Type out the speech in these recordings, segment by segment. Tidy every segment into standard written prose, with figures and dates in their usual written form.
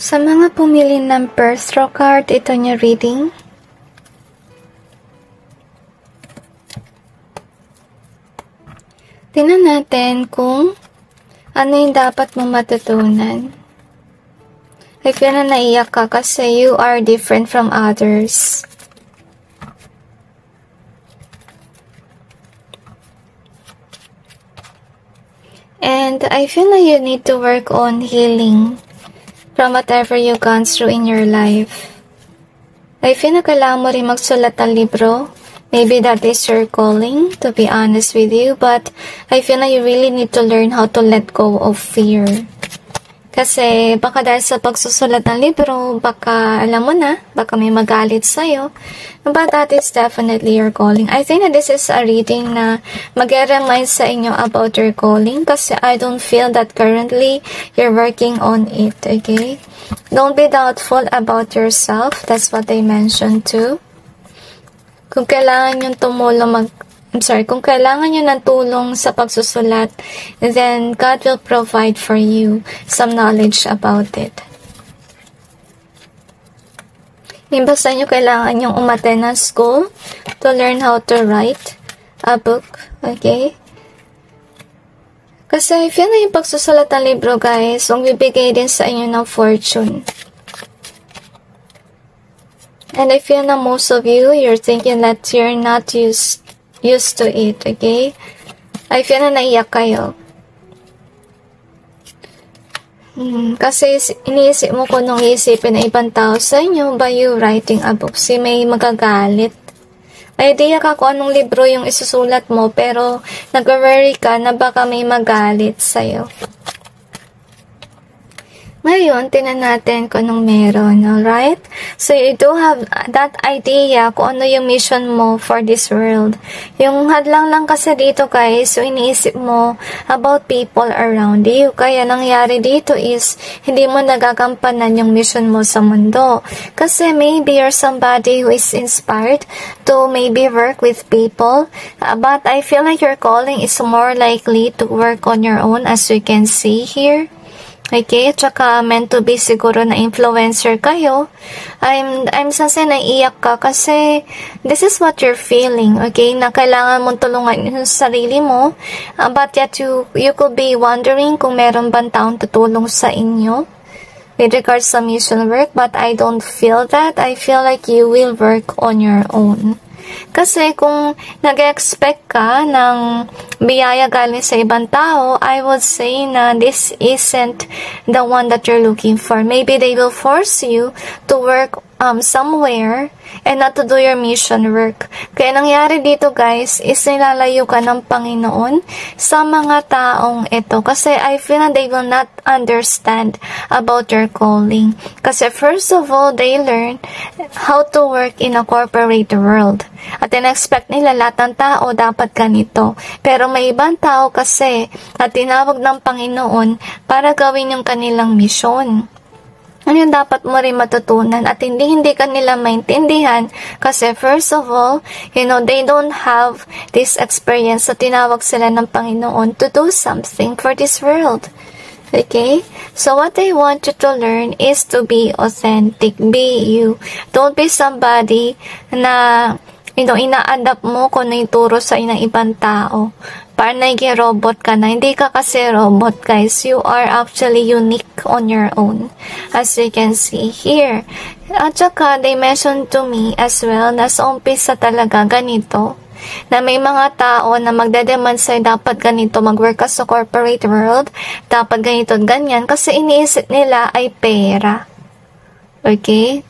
Sa mga pumili ng birth card, ito niya reading. Tingnan natin kung ano yung dapat mong matutunan. I feel na naiyak ka kasi you are different from others. And I feel na you need to work on healing from whatever you've gone through in your life. I feel na kailangan mo rin magsulat ng libro. Maybe that is your calling, to be honest with you. But I feel na you really need to learn how to let go of fear. Kasi baka dahil sa pagsusulat ng libro, baka alam mo na, baka may magalit sa'yo. But that is definitely your calling. I think that this is a reading na mag-remind sa inyo about your calling. Kasi I don't feel that currently you're working on it, okay? Don't be doubtful about yourself. That's what they mentioned too. Kung kailangan yung tumulong kung kailangan nyo ng tulong sa pagsusulat, then God will provide for you some knowledge about it. Iba sa inyo, kailangan yung umattend ng school to learn how to write a book, okay? Kasi I feel na yung pagsusulat ng libro, guys, kung bibigay din sa inyo ng fortune. And I feel na most of you, you're thinking that you're not used to it, okay? I feel na naiyak kayo. Kasi iniisip mo kung nung iisipin na ibang tao sa inyo by you writing a book, may magagalit. May idea ka kung anong libro yung isusulat mo, pero nag-worry ka na baka may magalit sa'yo. Ngayon, tinan natin kung anong meron, alright? So, you do have that idea kung ano yung mission mo for this world. Yung hadlang lang kasi dito, guys, so iniisip mo about people around you. Kaya nangyari dito is, hindi mo nagagampanan yung mission mo sa mundo. Kasi maybe you're somebody who is inspired to maybe work with people. But I feel like your calling is more likely to work on your own, as you can see here. Okay, tsaka meant to be siguro na influencer kayo. I'm sasay naiiyak ka kasi this is what you're feeling, okay? Na kailangan mong tulungan yung sarili mo, but yet you could be wondering kung meron bang taong tutulong sa inyo with regards sa mission work, but I don't feel that. I feel like you will work on your own. Kasi kung nag-expect ka ng biyaya galing sa ibang tao, I would say na this isn't the one that you're looking for. Maybe they will force you to work somewhere and not to do your mission work. Kaya nangyari dito, guys, is nilalayo ka ng Panginoon sa mga taong ito. Kasi I feel na they will not understand about your calling. Kasi first of all, they learn how to work in a corporate world. At in-expect nila lahat ng tao dapat ganito. Pero may ibang tao kasi na tinawag ng Panginoon para gawin yung kanilang misyon. Ano yung dapat mo rin matutunan at hindi kanila maintindihan kasi first of all, they don't have this experience na tinawag sila ng Panginoon to do something for this world. Okay? So what I want you to learn is to be authentic. Be you. Don't be somebody na ina-adapt mo kung ano yung turo sa inang ibang tao. Para nag-robot ka na. Hindi ka kasi robot, guys. You are actually unique on your own. As you can see here. At saka, they mentioned to me as well na sa umpisa talaga ganito. Na may mga tao na magdedemand sa'yo dapat ganito, mag-work ka sa corporate world. Dapat ganito at ganyan. Kasi iniisip nila ay pera. Okay?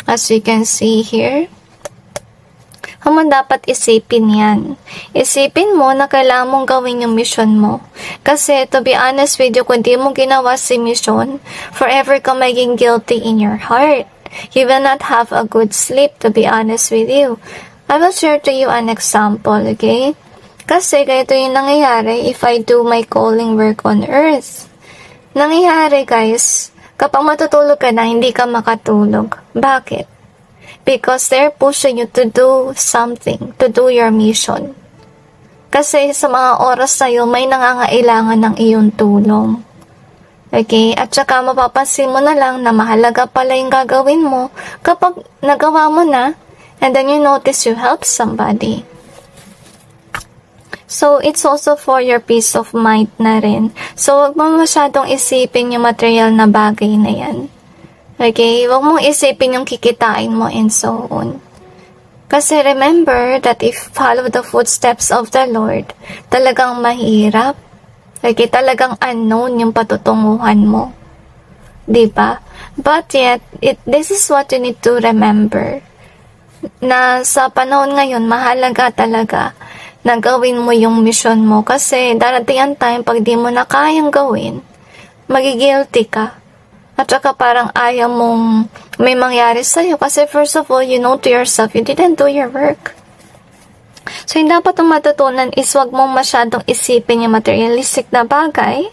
As you can see here. Mo dapat isipin yan. Isipin mo na kailangan mong gawin yung mission mo. Kasi, to be honest with you, kung di mo ginawa si mission, forever ka maging guilty in your heart. You will not have a good sleep, to be honest with you. I will share to you an example, okay? Kasi, ganito yung nangyayari if I do my calling work on earth. Nangyayari, guys, kapag matutulog ka na, hindi ka makatulog. Bakit? Because they're pushing you to do something, to do your mission. Kasi sa mga oras na yun, may nangangailangan ng iyong tulong. Okay? At saka mapapansin mo na lang na mahalaga pala yung gagawin mo kapag nagawa mo na, and then you notice you help somebody. So, it's also for your peace of mind na rin. So, wag mo masyadong isipin yung material na bagay na yan. Okay? Wag mong isipin yung kikitain mo and so on. Kasi remember that if follow the footsteps of the Lord, talagang mahirap. Okay? Talagang unknown yung patutunguhan mo. Diba? But yet, this is what you need to remember. Na sa panahon ngayon, mahalaga talaga na gawin mo yung mission mo kasi darating ang time pag di mo na kayang gawin, magigilty ka. At saka parang ayaw mong may mangyari sa'yo kasi first of all, you know to yourself, you didn't do your work. So, yung dapat mong matutunan is wag mong masyadong isipin yung materialistic na bagay.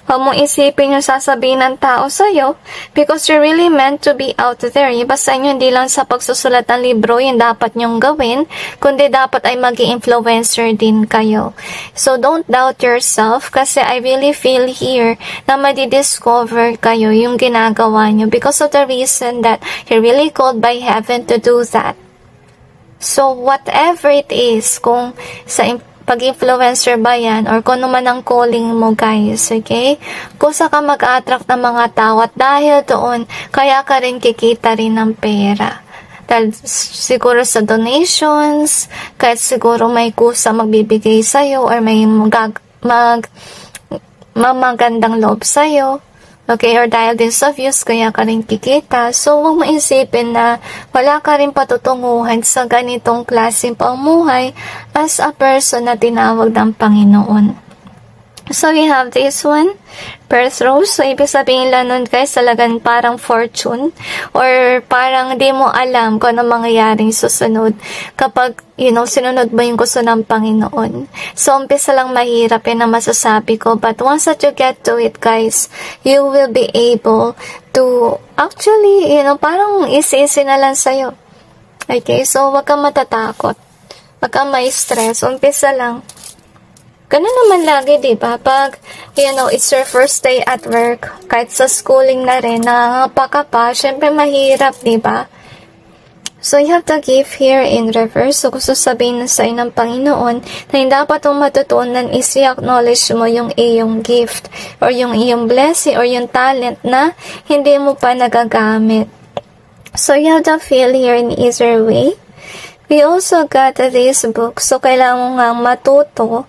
Huwag mong isipin yung sasabihin ng tao sa'yo because you're really meant to be out there. Iba sa inyo, hindi lang sa pagsusulat ng libro yung dapat nyong gawin, kundi dapat ay mag-influencer din kayo. So, don't doubt yourself kasi I really feel here na madidiscover kayo yung ginagawa nyo because of the reason that you're really called by heaven to do that. So, whatever it is, kung sa pag-influencer ba yan, or kung naman ang calling mo, guys, okay? Kung sa ka mag-attract ng mga tao at dahil doon, kaya ka rin kikita rin ng pera. Dahil siguro sa donations, kahit siguro may kusa magbibigay sa'yo, or may mamagandang loob sa'yo. Okay, or dahil din sa views, kaya ka rin kikita. So, huwag maisipin na wala ka rin patutunguhan sa ganitong klaseng pamuhay as a person na tinawag ng Panginoon. So, we have this one, birth rose. So, ibig sabihin lang nun, guys, talagang parang fortune or parang di mo alam kung ano mangyayaring susunod kapag, sinunod mo yung gusto ng Panginoon. So, umpisa lang mahirap yan na masasabi ko. But once that you get to it, guys, you will be able to actually, parang isi-isi na lang sa'yo. Okay? So, wag kang matatakot. Wag kang may stress. Umpisa lang. Ganun naman lagi, diba? Pag, it's your first day at work, kahit sa schooling na rin, nangangapa ka pa, syempre mahirap, diba? So, you have to give here in reverse. So, gusto sabihin sa ng Panginoon na yung dapat mong matutunan is i-acknowledge mo yung iyong gift or yung iyong blessing or yung talent na hindi mo pa nagagamit. So, you have to feel here in easier way. We also got this book. So, kailangan mo nga matuto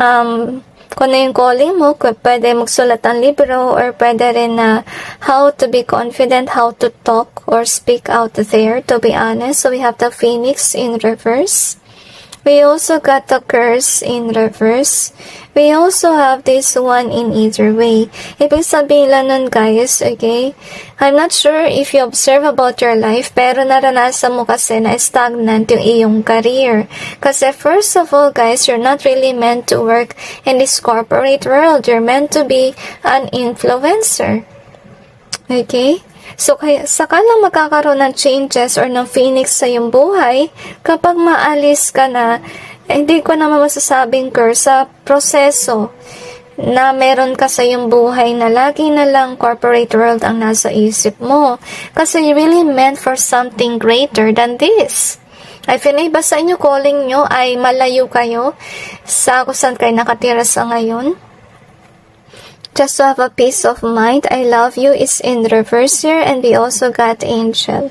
kung na yung calling mo, pwede magsulat ng libro or pwede rin na how to be confident, how to talk or speak out there, to be honest. So, we have the Phoenix in reverse. We also got the curse in reverse. We also have this one in either way. Ibig sabihin lang nun, guys, okay? I'm not sure if you observe about your life, pero naranasan mo kasi na stagnant yung iyong career. Kasi first of all, guys, you're not really meant to work in this corporate world. You're meant to be an influencer. Okay? So, kaya saka lang magkakaroon ng changes or ng phoenix sa iyong buhay kapag maalis ka na, hindi ko naman masasabing curse sa proseso na meron ka sa iyong buhay na lagi na lang corporate world ang nasa isip mo. Kasi you really meant for something greater than this. I feel na iba sa inyo calling nyo ay malayo kayo sa kung saan kayo nakatira sa ngayon. Just to have a peace of mind, I love you is in reverse here, and we also got angel.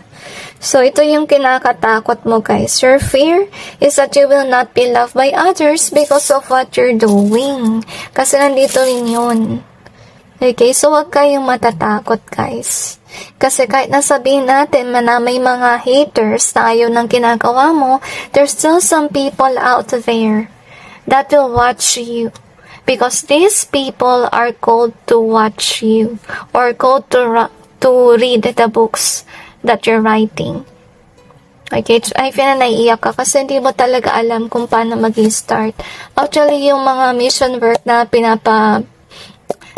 So, ito yung kinakatakot mo, guys. Your fear is that you will not be loved by others because of what you're doing. Kasi nandito rin yun. Okay, so wag kayong matatakot, guys. Kasi kahit nasabihin natin na may mga haters na ayaw ng ginagawa mo, there's still some people out there that will watch you. Because these people are called to watch you or called to read the books that you're writing. Okay, I feel na naiiyak ka kasi hindi mo talaga alam kung paano mag-start. Actually, yung mga mission work na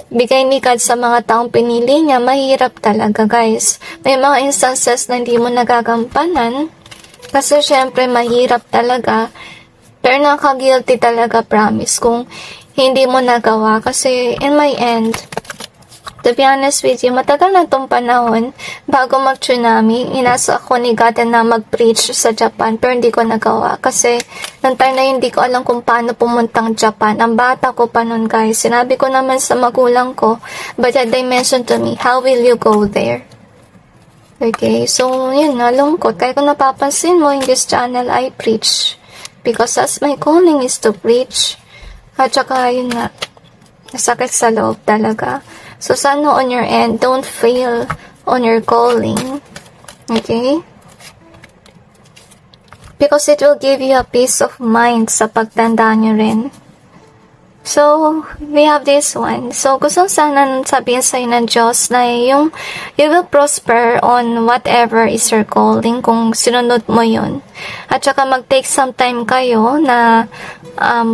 bigay ni God sa mga taong pinili niya, mahirap talaga, guys. May mga instances na hindi mo nagagampanan kasi syempre mahirap talaga. Pero nakaka-guilty talaga, promise, kung hindi mo nagawa kasi in my end, To be honest with you, matagal na itong panahon bago mag-tsunami. Inasa ako ni God na mag-preach sa Japan pero hindi ko nagawa. Kasi nang time na yun, hindi ko alam kung paano pumuntang Japan. Ang bata ko pa nun, guys. Sinabi ko naman sa magulang ko, but they mentioned to me, how will you go there? Okay, so yun, nalungkot. Kaya kung napapansin mo, in this channel, I preach. Because that's my calling is to preach. At saka yun nga, nasakit sa loob talaga. So, sana on your end, don't fail on your calling. Okay? Because it will give you a peace of mind sa pagtanda nyo rin. So, we have this one. So, gusto sana sabihin sa'yo ng Diyos na you will prosper on whatever is your calling kung sinunod mo yun. At saka mag-take some time kayo na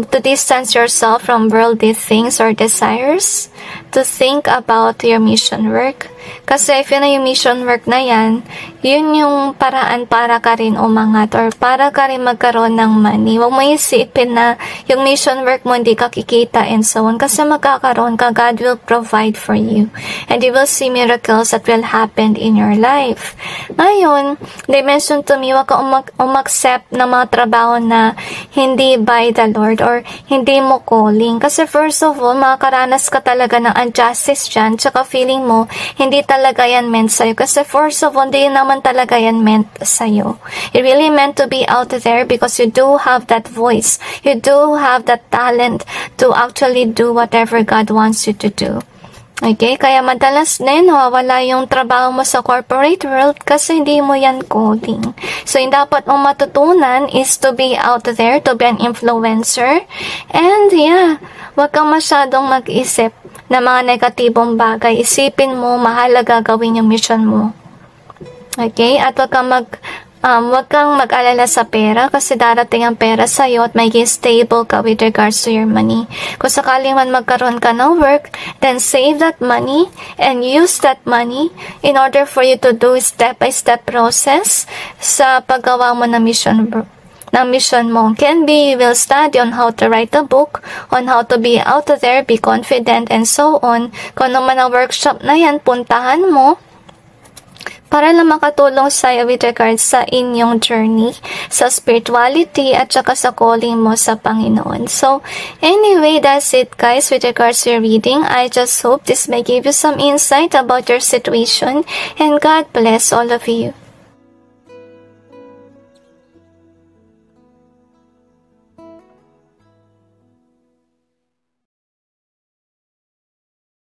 to distance yourself from worldly things or desires, to think about your mission work. Kasi if yun na yung mission work na yan, yun yung paraan para ka rin umangat or para ka rin magkaroon ng money. Huwag mo isipin na yung mission work mo hindi ka kikita and so on. Kasi magkakaroon ka, God will provide for you. And you will see miracles that will happen in your life. Ngayon, they mentioned to me, huwag ka accept ng mga trabaho na hindi by the Lord or hindi mo calling. Kasi first of all, makakaranas ka talaga ng injustice dyan, tsaka feeling mo, hindi talaga yan meant sa'yo. Kasi first of all, hindi naman talaga yan meant sa'yo. It really meant to be out there because you do have that voice. You do have that talent to actually do whatever God wants you to do. Okay, kaya madalas din nawawala yung trabaho mo sa corporate world kasi hindi mo yan calling. So, yung dapat mong matutunan is to be out there, to be an influencer. And yeah, wag kang masyadong mag-isip na mga negatibong bagay. Isipin mo, mahalaga gawin yung mission mo. Okay, at wag kang mag-alala sa pera kasi darating ang pera sa'yo at maging stable ka with regards to your money. Kung sakaling man magkaroon ka ng work, then save that money and use that money in order for you to do step-by-step process sa paggawa mo ng mission mo. Can be, you will study on how to write a book, on how to be out there, be confident, and so on. Kung ano man ang workshop na yan, puntahan mo para lang makatulong sa'yo with regards sa inyong journey, sa spirituality, at saka sa calling mo sa Panginoon. So, anyway, that's it guys with regards to your reading. I just hope this may give you some insight about your situation, and God bless all of you.